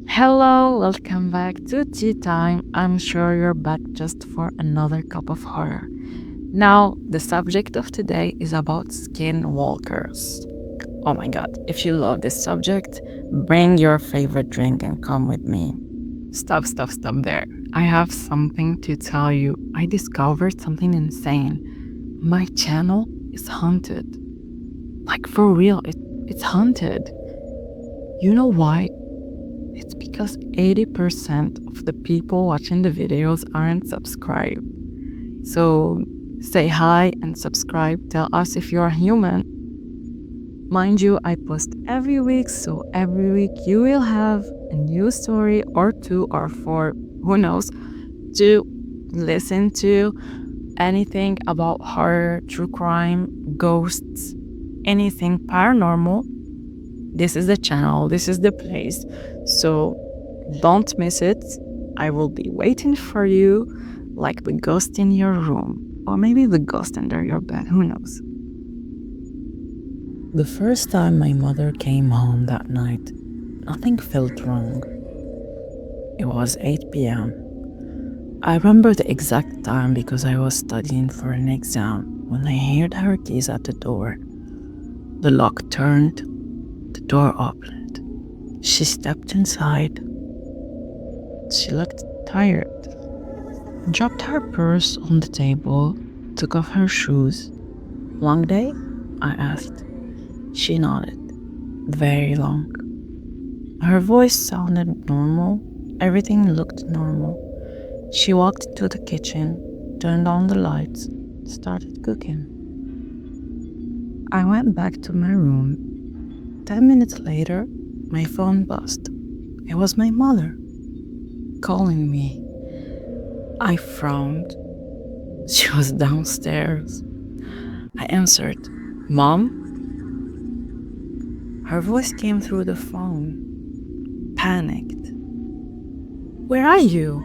Hello, welcome back to Tea Time. I'm sure you're back just for another cup of horror. Now, the subject of today is about skinwalkers. Oh my god, if you love this subject, bring your favorite drink and come with me. Stop there. I have something to tell you. I discovered something insane. My channel is haunted. Like for real, it's haunted. You know why? It's because 80% of the people watching the videos aren't subscribed. So say hi and subscribe. Tell us if you're human. Mind you, I post every week, so every week you will have a new story or two or four, who knows, to listen to anything about horror, true crime, ghosts, anything paranormal. This is the channel, this is the place. So don't miss it. I will be waiting for you like the ghost in your room, or maybe the ghost under your bed, who knows. The first time my mother came home that night, nothing felt wrong. It was 8 p.m. I remember the exact time because I was studying for an exam when I heard her keys at the door. The lock turned, the door opened. She stepped inside. She looked tired, dropped her purse on the table, took off her shoes. Long day? I asked. She nodded. Very long. Her voice sounded normal. Everything looked normal. She walked to the kitchen, turned on the lights, started cooking. I went back to my room. 10 minutes later, my phone buzzed. It was my mother calling me. I frowned. She was downstairs. I answered, "Mom?" Her voice came through the phone. Panicked. Where are you?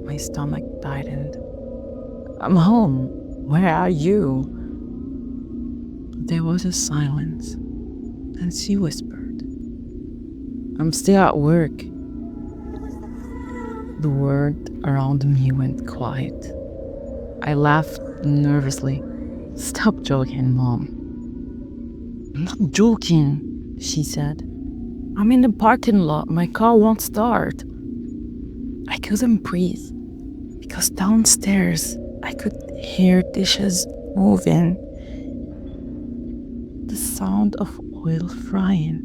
My stomach tightened. I'm home. Where are you? There was a silence, and she whispered, I'm still at work. The world around me went quiet. I laughed nervously. Stop joking, Mom. I'm not joking, she said. I'm in the parking lot. My car won't start. I couldn't breathe because downstairs I could hear dishes moving, the sound of oil frying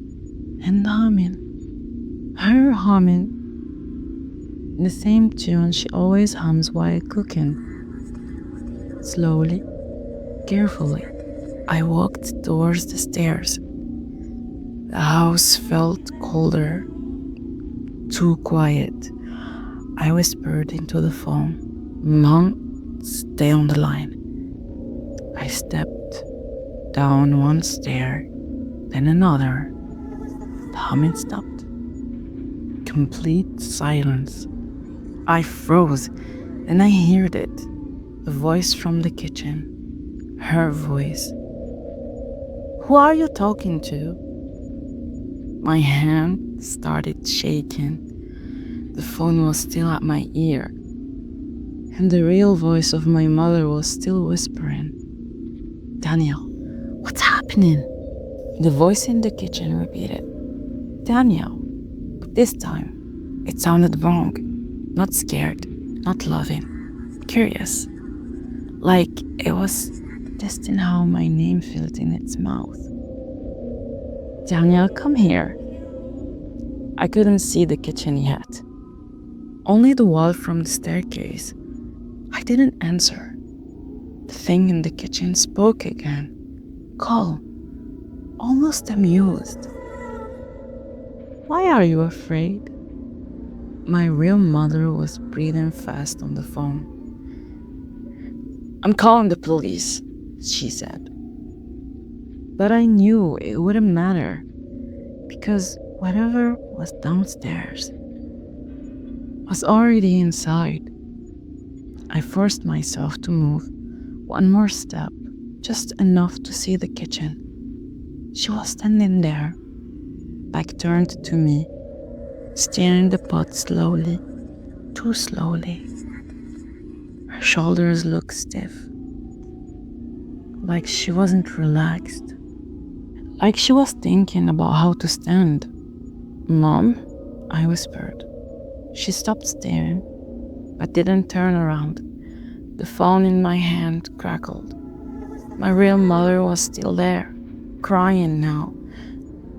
and humming. Her humming, the same tune she always hums while cooking. Slowly, carefully, I walked towards the stairs. The house felt colder, too quiet. I whispered into the phone, Mom, stay on the line. I stepped down one stair, then another. The humming stopped. Complete silence. I froze, and I heard it. A voice from the kitchen. Her voice. Who are you talking to? My hand started shaking. The phone was still at my ear, and the real voice of my mother was still whispering, Daniel, what's happening? The voice in the kitchen repeated, Daniel. But this time, it sounded wrong. Not scared, not loving, curious. Like it was testing how my name felt in its mouth. Daniel, come here. I couldn't see the kitchen yet. Only the wall from the staircase. I didn't answer. The thing in the kitchen spoke again. Calm, almost amused. Why are you afraid? My real mother was breathing fast on the phone. I'm calling the police, she said. But I knew it wouldn't matter, because whatever was downstairs was already inside. I forced myself to move one more step, just enough to see the kitchen. She was standing there, back turned to me. stirring the pot slowly, too slowly. Her shoulders looked stiff, like she wasn't relaxed, like she was thinking about how to stand. Mom, I whispered. She stopped staring, but didn't turn around. The phone in my hand crackled. My real mother was still there, crying now.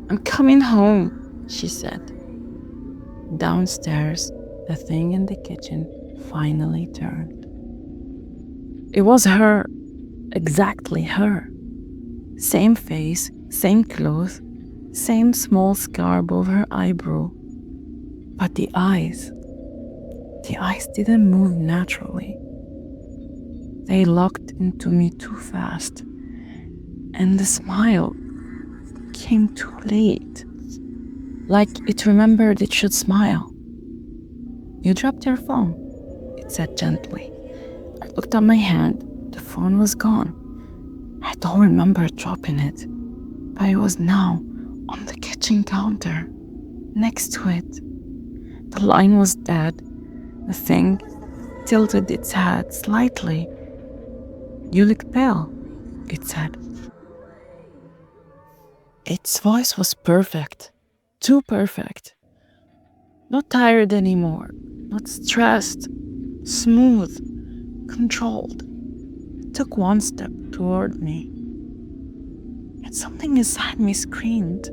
I'm coming home, she said. Downstairs, the thing in the kitchen finally turned. It was her, exactly her. Same face, same clothes, same small scar above her eyebrow. But the eyes didn't move naturally. They locked into me too fast. And the smile came too late. Like it remembered it should smile. You dropped your phone, it said gently. I looked at my hand. The phone was gone. I don't remember dropping it, but it was now on the kitchen counter, next to it. The line was dead. The thing tilted its head slightly. You look pale, it said. Its voice was perfect, too perfect. Not tired anymore, not stressed, smooth, controlled. It took one step toward me, and something inside me screamed,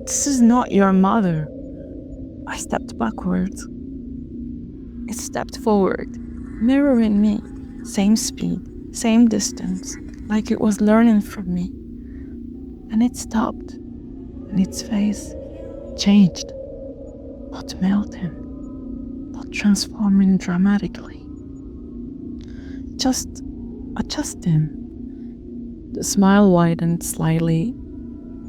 "This is not your mother." I stepped backwards. It stepped forward, mirroring me, same speed, same distance, like it was learning from me. And it stopped, and its face changed, not melting, not transforming dramatically, just adjusting. The smile widened slightly,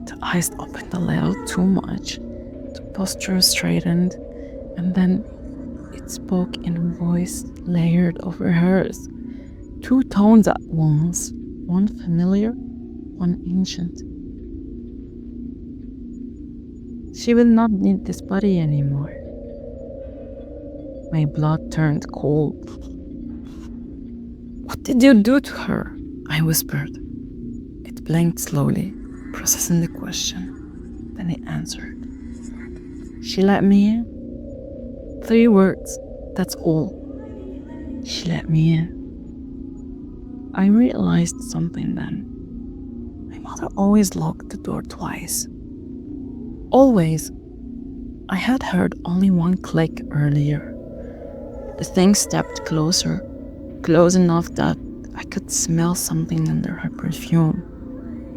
the eyes opened a little too much, the posture straightened, and then it spoke in a voice layered over hers, two tones at once, one familiar, one ancient. She will not need this body anymore. My blood turned cold. What did you do to her? I whispered. It blinked slowly, processing the question. Then it answered. She let me in. 3 words, that's all. She let me in. I realized something then. My mother always locked the door twice. Always. I had heard only one click earlier. The thing stepped closer, close enough that I could smell something under her perfume.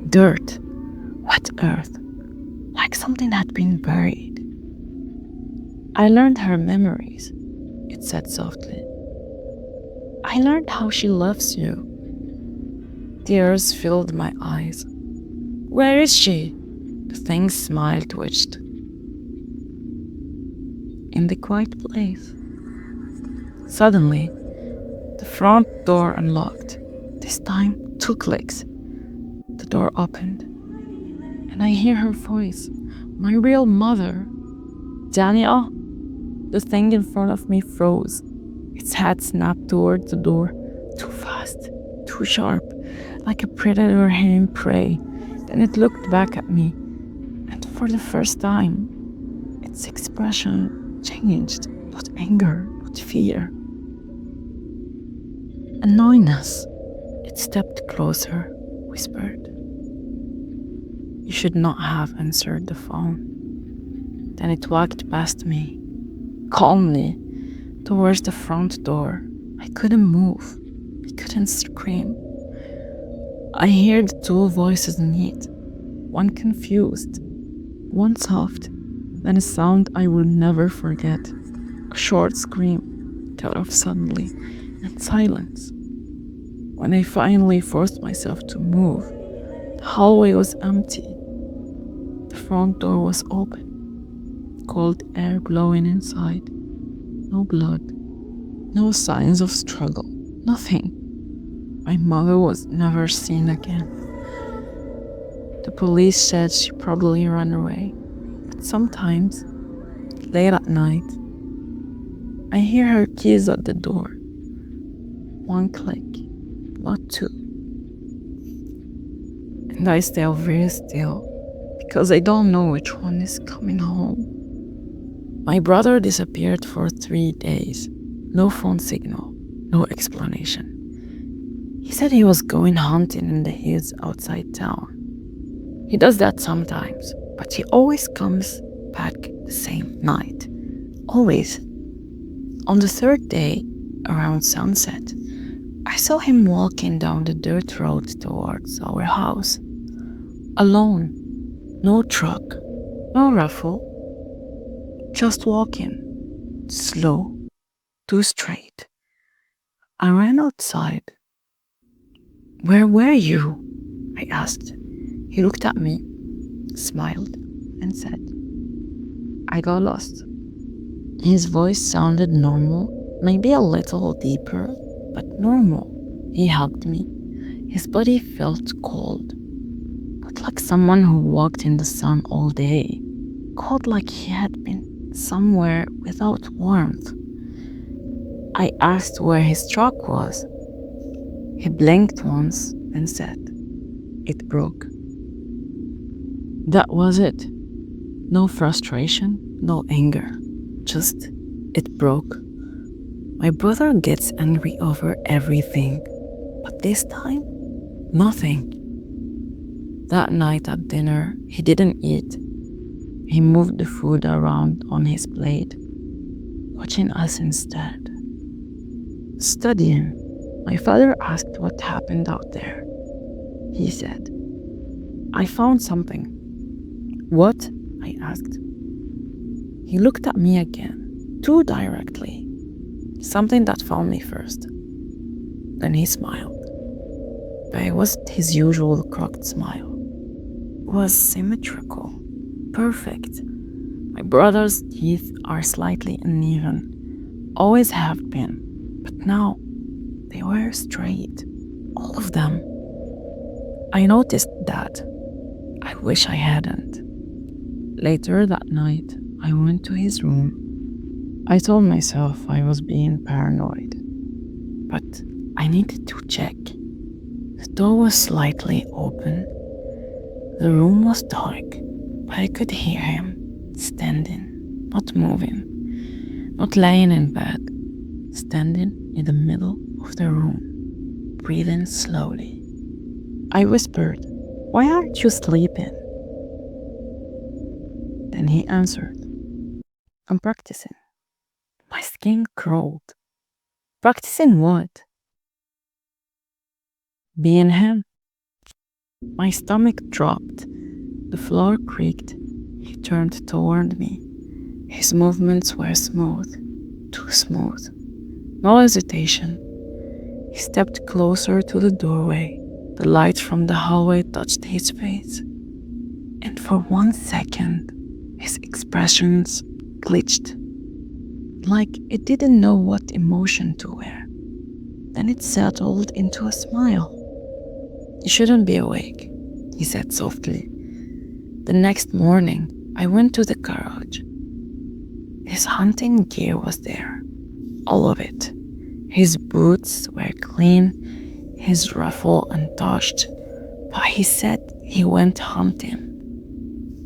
Dirt, wet earth, like something had been buried. I learned her memories, it said softly. I learned how she loves you. Tears filled my eyes. Where is she? The thing's smile twitched. In the quiet place. Suddenly, the front door unlocked. This time, 2 clicks. The door opened, and I hear her voice. My real mother. Daniel? The thing in front of me froze. Its head snapped towards the door. Too fast, too sharp, like a predator hearing prey. Then it looked back at me, and for the first time, its expression changed. Not anger, not fear. Annoyingness. It stepped closer, whispered. You should not have answered the phone. Then it walked past me, calmly, towards the front door. I couldn't move. I couldn't scream. I heard the 2 voices meet, one confused, one soft, then a sound I will never forget. A short scream, cut off suddenly, and silence. When I finally forced myself to move, the hallway was empty. The front door was open, cold air blowing inside. No blood, no signs of struggle, nothing. My mother was never seen again. The police said she probably ran away, but sometimes Late at night, I hear her keys at the door. One click, not two. And I stay very still because I don't know which one is coming home. My brother disappeared for 3 days. No phone signal, no explanation. He said he was going hunting in the hills outside town. He does that sometimes, but he always comes back the same night. Always. On the third day, around sunset, I saw him walking down the dirt road towards our house. Alone. No truck. No ruffle. Just walking. Slow. Too straight. I ran outside. Where were you? I asked. He looked at me, smiled, and said, I got lost. His voice sounded normal, maybe a little deeper, but normal. He hugged me. His body felt cold, not like someone who walked in the sun all day, cold like he had been somewhere without warmth. I asked where his truck was. He blinked once and said, It broke. That was it. No frustration, no anger. Just, it broke. My brother gets angry over everything, but this time, nothing. That night at dinner, he didn't eat. He moved the food around on his plate, watching us instead. Studying. My father asked what happened out there. He said, I found something. What? I asked. He looked at me again, too directly. Something that found me first. Then he smiled. But it wasn't his usual crooked smile. It was symmetrical, perfect. My brother's teeth are slightly uneven, always have been, but now they were straight, all of them. I noticed that. I wish I hadn't. Later that night, I went to his room. I told myself I was being paranoid, but I needed to check. The door was slightly open. The room was dark, but I could hear him standing, not moving, not laying in bed, standing in the middle of the room, breathing slowly. I whispered, Why aren't you sleeping? Then he answered, I'm practicing. My skin crawled. Practicing what? Being him. My stomach dropped. The floor creaked. He turned toward me. His movements were smooth, too smooth. No hesitation. He stepped closer to the doorway. The light from the hallway touched his face. And for 1 second, his expressions glitched, like it didn't know what emotion to wear. Then it settled into a smile. You shouldn't be awake, he said softly. The next morning, I went to the garage. His hunting gear was there, all of it. His boots were clean, his rifle untouched, but he said he went hunting.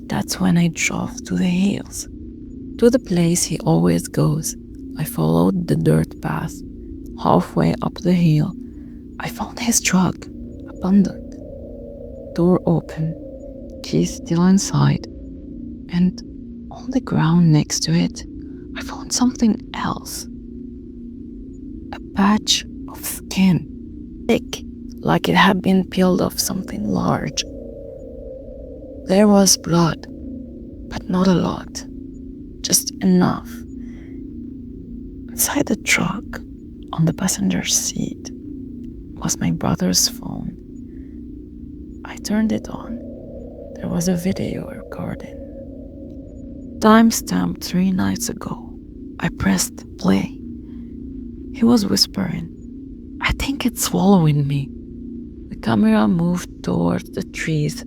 That's when I drove to the hills, to the place he always goes. I followed the dirt path. Halfway up the hill, I found his truck, abandoned. Door open, keys still inside, and on the ground next to it, I found something else. A patch of skin, thick, like it had been peeled off something large. There was blood, but not a lot, just enough. Inside the truck, on the passenger seat, was my brother's phone. I turned it on. There was a video recording. Timestamped 3 nights ago. I pressed play. He was whispering, I think it's swallowing me. The camera moved towards the trees.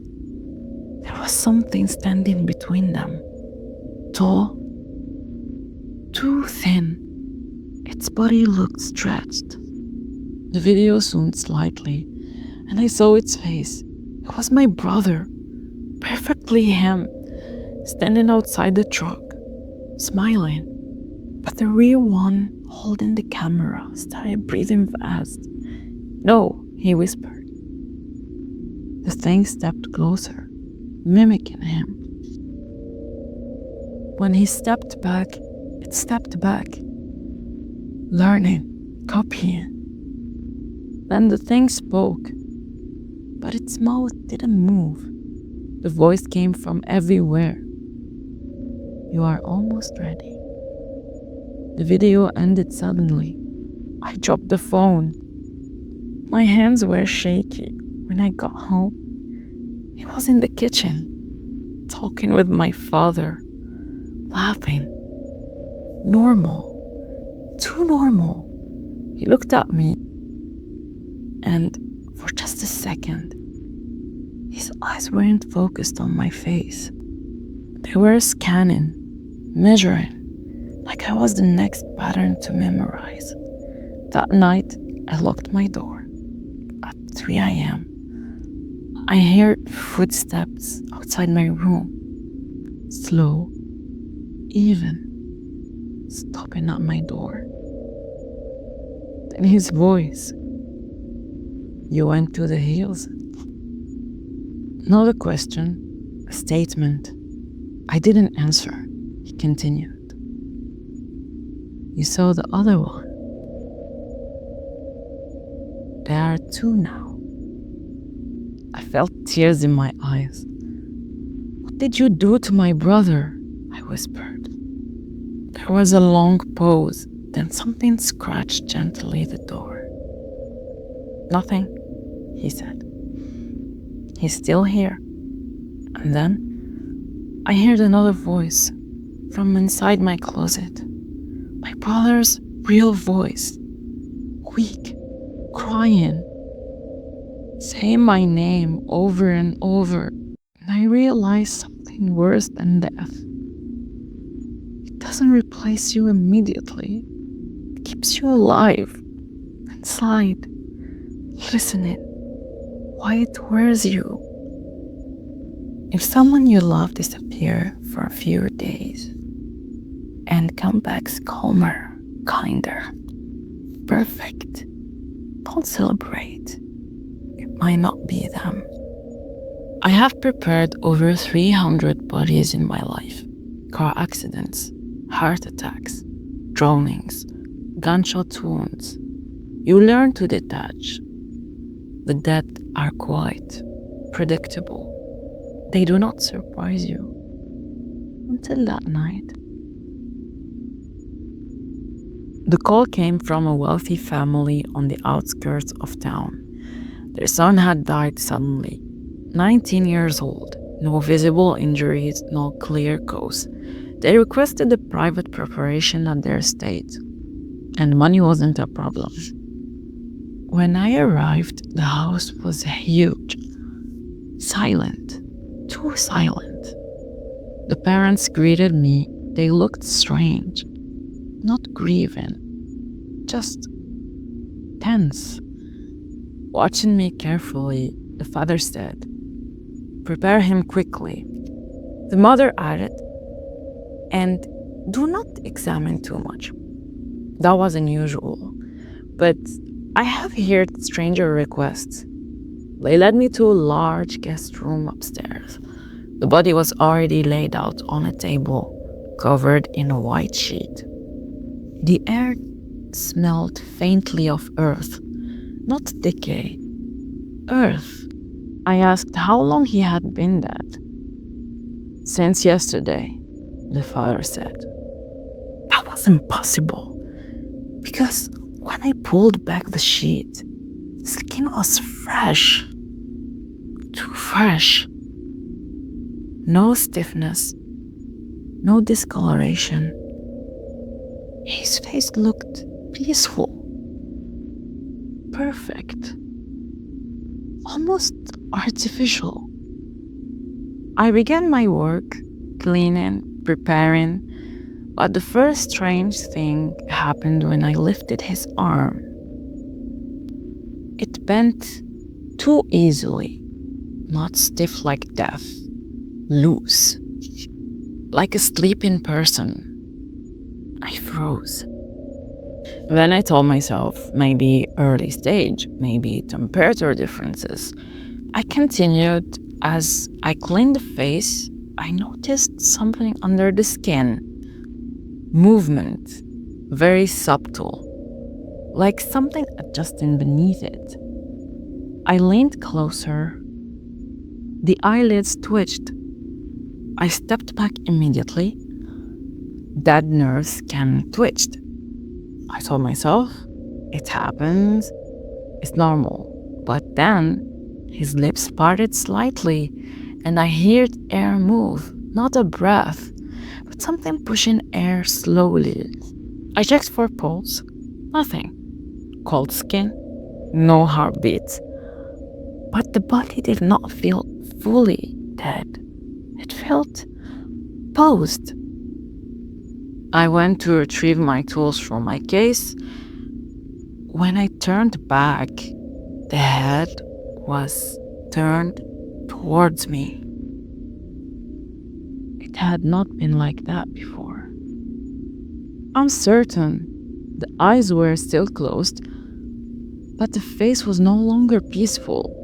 There was something standing between them. Tall, too thin. Its body looked stretched. The video zoomed slightly, and I saw its face. It was my brother, perfectly him, standing outside the truck, smiling. But the real one, holding the camera, started breathing fast. "No," he whispered. The thing stepped closer, mimicking him. When he stepped back, it stepped back, learning, copying. Then the thing spoke, but its mouth didn't move. The voice came from everywhere. "You are almost ready." The video ended suddenly. I dropped the phone. My hands were shaky. When I got home, he was in the kitchen, talking with my father, laughing. Normal. Too normal. He looked at me, and for just a second, his eyes weren't focused on my face. They were scanning, measuring, like I was the next pattern to memorize. That night, I locked my door. At 3 a.m., I heard footsteps outside my room. Slow, even, stopping at my door. Then his voice. "You went to the hills?" Not a question, a statement. I didn't answer. He continued. "You saw the other one. There are two now." I felt tears in my eyes. "What did you do to my brother?" I whispered. There was a long pause, then something scratched gently the door. "Nothing," he said. "He's still here." And then I heard another voice from inside my closet. My brother's real voice, weak, crying, saying my name over and over. And I realized something worse than death. It doesn't replace you immediately. It keeps you alive, inside, listening, why it wears you. If someone you love disappear for a few days and come back calmer, kinder, perfect, don't celebrate. It might not be them. I have prepared over 300 bodies in my life. Car accidents, heart attacks, drownings, gunshot wounds. You learn to detach. The dead are quiet, predictable. They do not surprise you. Until that night. The call came from a wealthy family on the outskirts of town. Their son had died suddenly, 19 years old, no visible injuries, no clear cause. They requested a private preparation at their estate, and money wasn't a problem. When I arrived, the house was huge, silent, too silent. The parents greeted me. They looked strange, not grieving, just tense. Watching me carefully, the father said, "Prepare him quickly." The mother added, "And do not examine too much." That was unusual, but I have heard stranger requests. They led me to a large guest room upstairs. The body was already laid out on a table, covered in a white sheet. The air smelled faintly of earth, not decay. Earth. I asked how long he had been dead. "Since yesterday," the father said. That was impossible, because when I pulled back the sheet, skin was fresh. Too fresh. No stiffness, no discoloration. His face looked peaceful, perfect, almost artificial. I began my work, cleaning, preparing, But the first strange thing happened when I lifted his arm. It bent too easily, not stiff like death, loose, like a sleeping person. I froze. Then I told myself maybe early stage, maybe temperature differences. I continued. As I cleaned the face, I noticed something under the skin. Movement, very subtle, like something adjusting beneath it. I leaned closer. The eyelids twitched. I stepped back immediately. Dead nerve scan twitched. I told myself, it happens, it's normal. But then his lips parted slightly, and I heard air move, not a breath, but something pushing air slowly. I checked for pulse, nothing. Cold skin, no heartbeat. But the body did not feel fully dead. It felt posed. I went to retrieve my tools from my case. When I turned back, the head was turned towards me. It had not been like that before. I'm certain the eyes were still closed, but the face was no longer peaceful.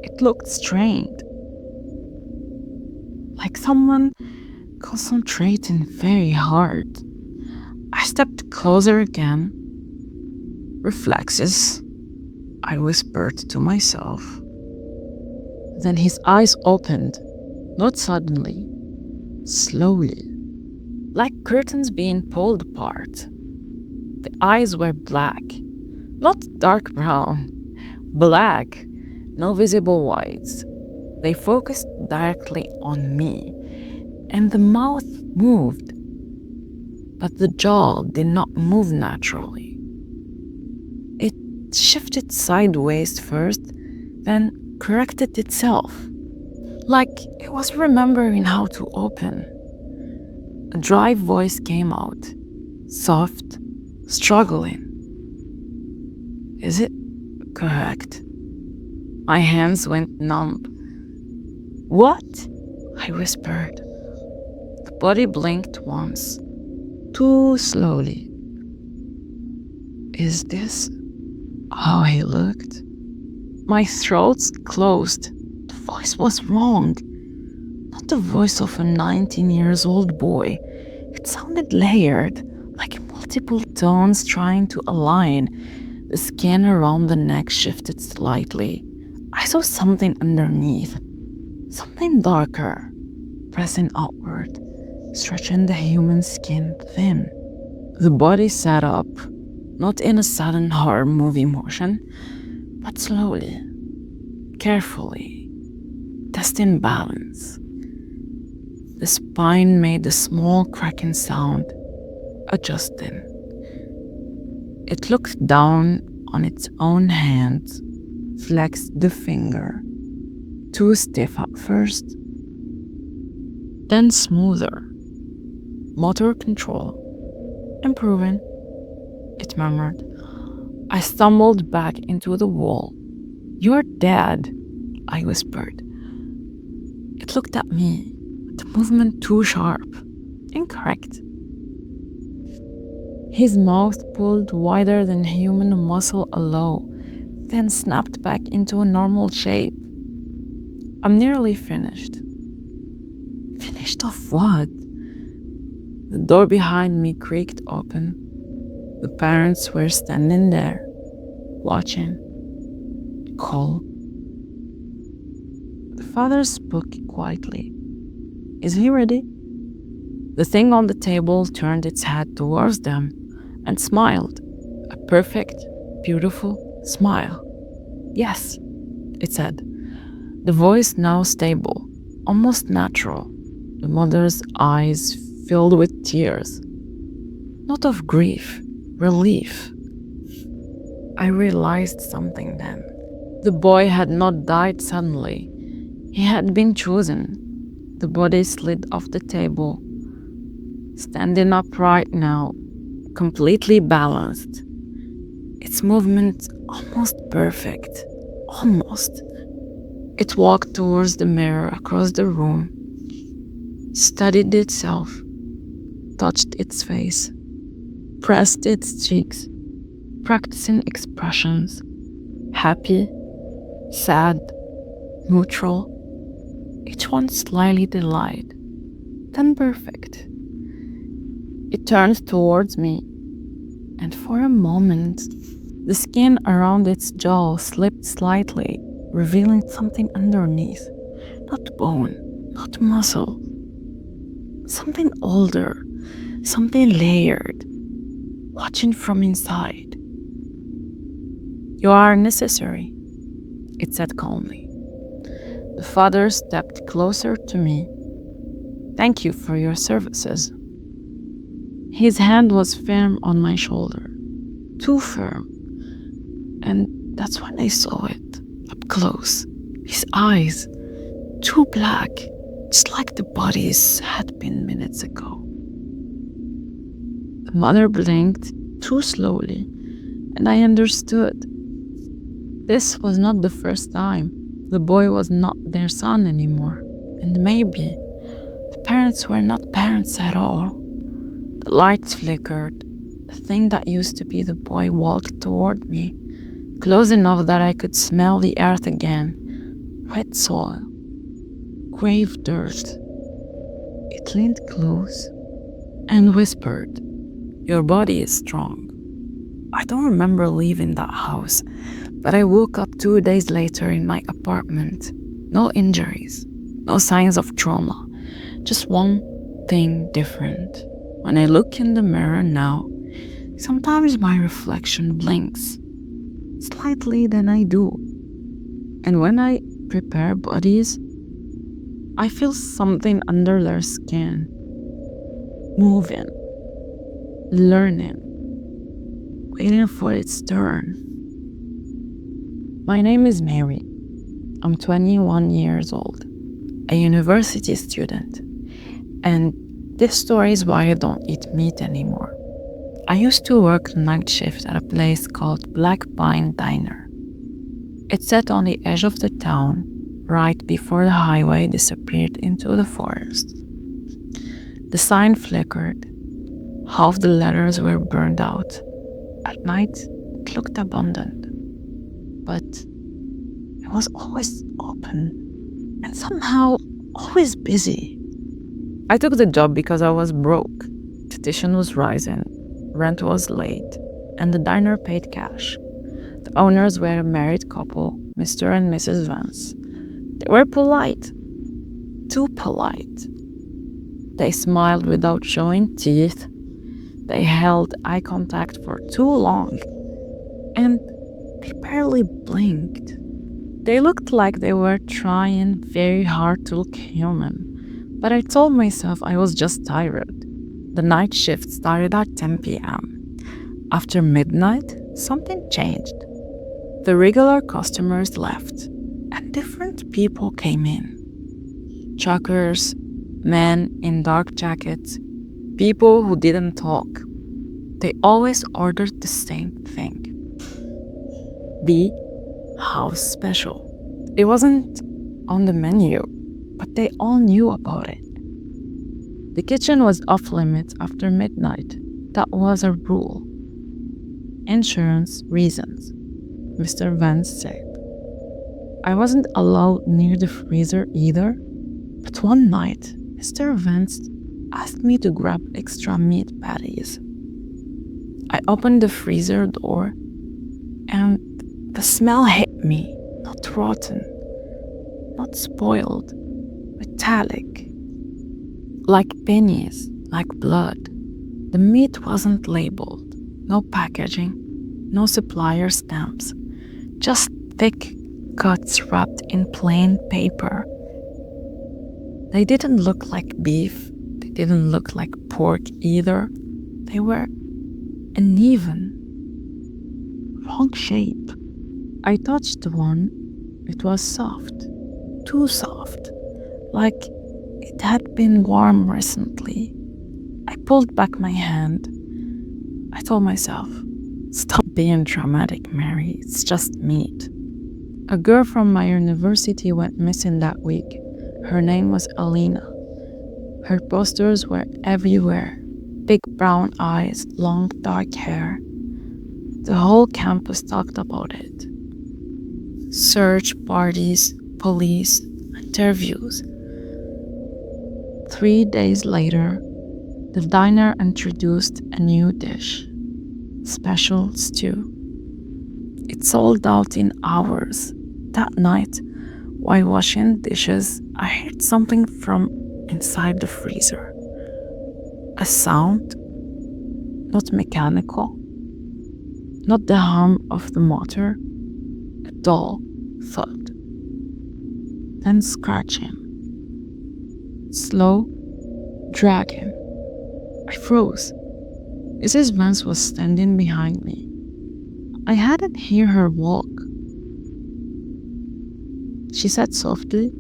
It looked strained, like someone concentrating very hard. I stepped closer again. Reflexes, I whispered to myself. Then his eyes opened, not suddenly, slowly, like curtains being pulled apart. The eyes were black, not dark brown, black, no visible whites. They focused directly on me, and the mouth moved, but the jaw did not move naturally. It shifted sideways first, then corrected itself, like it was remembering how to open. A dry voice came out, soft, struggling. Is it correct? My hands went numb. What? I whispered. The body blinked once, too slowly. Is this how he looked? My throat closed. The voice was wrong. Not the voice of a 19-year-old boy. It sounded layered, like multiple tones trying to align. The skin around the neck shifted slightly. I saw something underneath, something darker, pressing outward, stretching the human skin thin. The body sat up, not in a sudden horror movie motion, but slowly, carefully, testing balance. The spine made a small cracking sound, adjusting. It looked down on its own hand, flexed the finger, too stiff at first, then smoother. Motor control, improving, it murmured. I stumbled back into the wall. You're dead, I whispered. It looked at me, the movement too sharp, incorrect. His mouth pulled wider than human muscle allow, then snapped back into a normal shape. I'm nearly finished. Finished of what? The door behind me creaked open. The parents were standing there, watching, cold. The father spoke quietly. Is he ready? The thing on the table turned its head towards them and smiled. A perfect, beautiful smile. Yes, it said. The voice now stable, almost natural. The mother's eyes filled with tears. Not of grief, relief. I realized something then. The boy had not died suddenly. He had been chosen. The body slid off the table. standing upright now, completely balanced. Its movement almost perfect. Almost. It walked towards the mirror across the room, studied itself, touched its face, pressed its cheeks, practicing expressions happy, sad, neutral, each one slightly delayed, then perfect. It turned towards me, and for a moment, the skin around its jaw slipped slightly, revealing something underneath. Not bone, not muscle. Something older, something layered, watching from inside. You are necessary, it said calmly. The father stepped closer to me. Thank you for your services. His hand was firm on my shoulder, too firm. And that's when I saw it, up close. His eyes, too black, just like the bodies had been minutes ago. The mother blinked too slowly, and I understood. This was not the first time. The boy was not their son anymore. And maybe the parents were not parents at all. The lights flickered. The thing that used to be the boy walked toward me, close enough that I could smell the earth again. Wet soil. Grave dirt. It leaned close and whispered, "Your body is strong." I don't remember leaving that house, but I woke up 2 days later in my apartment. No injuries, no signs of trauma, just one thing different. When I look in the mirror now, sometimes my reflection blinks slightly than I do. And when I prepare bodies, I feel something under their skin, moving, learning, waiting for its turn. My name is Mary. I'm 21 years old, a university student, and this story is why I don't eat meat anymore. I used to work night shift at a place called Black Pine Diner. It's set on the edge of the town, right before the highway disappeared into the forest. The sign flickered. Half the letters were burned out. At night, it looked abandoned, but it was always open and somehow always busy. I took the job because I was broke. Tuition was rising, rent was late, and the diner paid cash. The owners were a married couple, Mr. and Mrs. Vance. They were polite, too polite. They smiled without showing teeth. They held eye contact for too long, and they barely blinked. They looked like they were trying very hard to look human, but I told myself I was just tired. The night shift started at 10 p.m. After midnight, something changed. The regular customers left, and different people came in. Truckers, men in dark jackets, people who didn't talk. They always ordered the same thing: the house special. It wasn't on the menu, but they all knew about it. The kitchen was off limits after midnight. That was a rule. Insurance reasons, Mr. Vance said. I wasn't allowed near the freezer either, but one night, Mr. Vance asked me to grab extra meat patties. I opened the freezer door, and the smell hit me. Not rotten, not spoiled, metallic. Like pennies, like blood. The meat wasn't labeled, no packaging, no supplier stamps, just thick cuts wrapped in plain paper. They didn't look like beef, they didn't look like pork either. They were uneven, wrong shape. I touched one. It was soft, too soft, like it had been warm recently. I pulled back my hand. I told myself, stop being dramatic, Mary. It's just meat. A girl from my university went missing that week. Her name was Alina. Her posters were everywhere. Big brown eyes, long dark hair. The whole campus talked about it. Search parties, police, interviews. 3 days later, the diner introduced a new dish, special stew. It sold out in hours. That night, while washing dishes, I heard something from inside the freezer. A sound, not mechanical, not the hum of the motor, a dull thud, then scratching, slow, dragging. I froze. Mrs. Vance was standing behind me. I hadn't heard her walk. She said softly,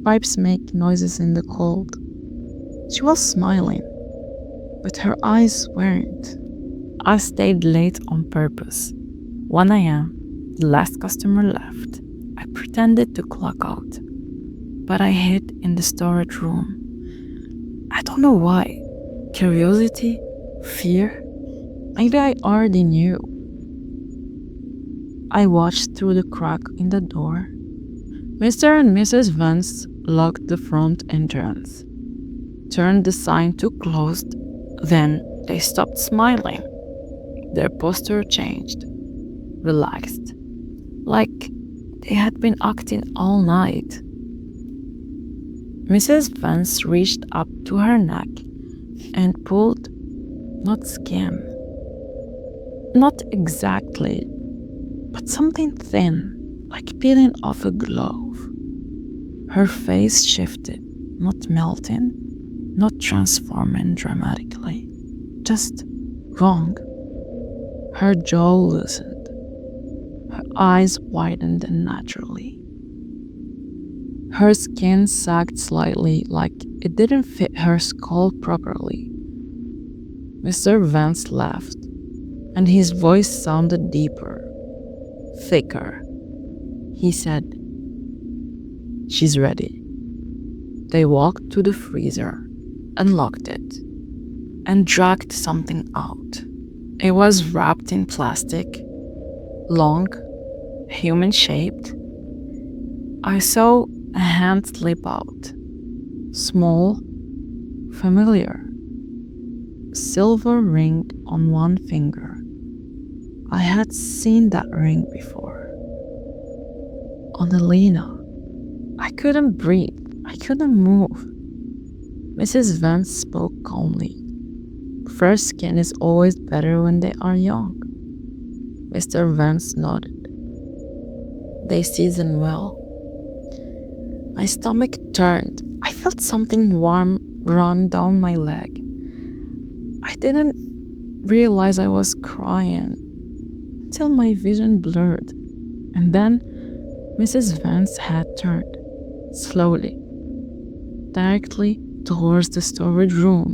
"Pipes make noises in the cold." She was smiling, but her eyes weren't. I stayed late on purpose. 1 a.m., the last customer left. I pretended to clock out, but I hid in the storage room. I don't know why. Curiosity? Fear? Maybe I already knew. I watched through the crack in the door. Mr. and Mrs. Vance locked the front entrance, turned the sign to closed, then they stopped smiling. Their posture changed, relaxed, like they had been acting all night. Mrs. Vance reached up to her neck and pulled, not skin, not exactly, but something thin, like peeling off a glove. Her face shifted, not melting, not transforming dramatically, just wrong. Her jaw loosened, her eyes widened unnaturally. Her skin sagged slightly, like it didn't fit her skull properly. Mr. Vance laughed, and his voice sounded deeper, thicker. He said, "She's ready." They walked to the freezer, unlocked it, and dragged something out. It was wrapped in plastic, long, human-shaped. I saw a hand slip out, small, familiar, silver ring on one finger. I had seen that ring before. On Alina. I couldn't breathe. I couldn't move. Mrs. Vance spoke calmly. Fresh skin is always better when they are young. Mr. Vance nodded. They season well. My stomach turned. I felt something warm run down my leg. I didn't realize I was crying until my vision blurred. And then Mrs. Vance's head turned, slowly, directly towards the storage room,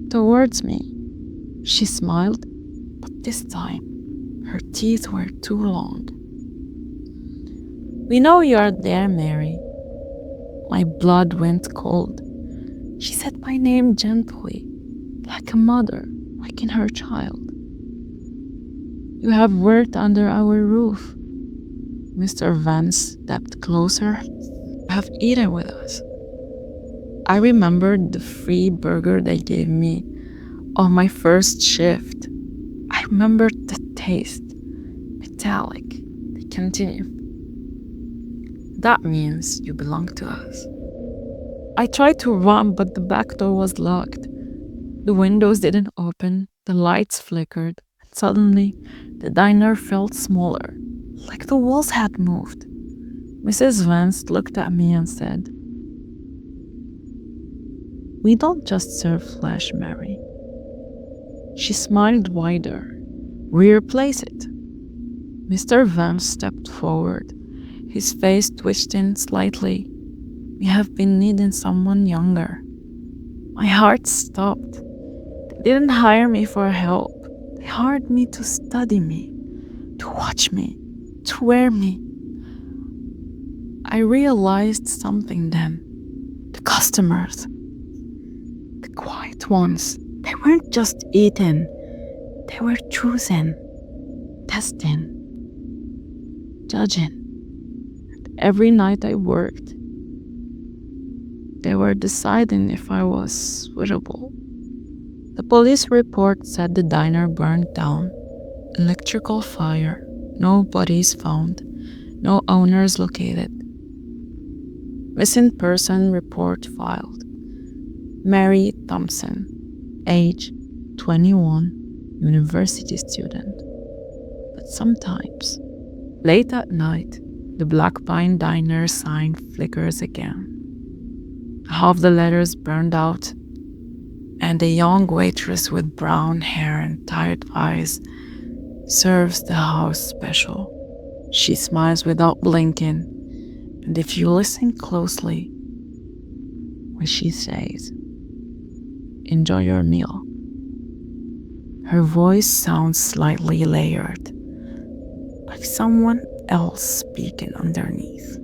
towards me. She smiled, but this time her teeth were too long. "We know you are there, Mary." My blood went cold. She said my name gently, like a mother, waking her child. "You have worked under our roof." Mr. Vance stepped closer. "Have eaten with us." I remembered the free burger they gave me on my first shift. I remembered the taste, metallic. They continued. "That means you belong to us." I tried to run, but the back door was locked. The windows didn't open, the lights flickered, and suddenly the diner felt smaller, like the walls had moved. Mrs. Vance looked at me and said, "We don't just serve flesh, Mary." She smiled wider. "We replace it." Mr. Vance stepped forward, his face twisting slightly. "We have been needing someone younger." My heart stopped. They didn't hire me for help. They hired me to study me, to watch me, to wear me. I realized something then. The customers, the quiet ones, they weren't just eaten, they were choosing, testing, judging. Every night I worked, they were deciding if I was suitable. The police report said the diner burned down, electrical fire, no bodies found, no owners located. Missing person report filed. Mary Thompson, age 21, university student. But sometimes, late at night, the Black Pine Diner sign flickers again. Half the letters burned out, and a young waitress with brown hair and tired eyes serves the house special. She smiles without blinking, and if you listen closely, when she says, "Enjoy your meal," her voice sounds slightly layered, like someone else speaking underneath.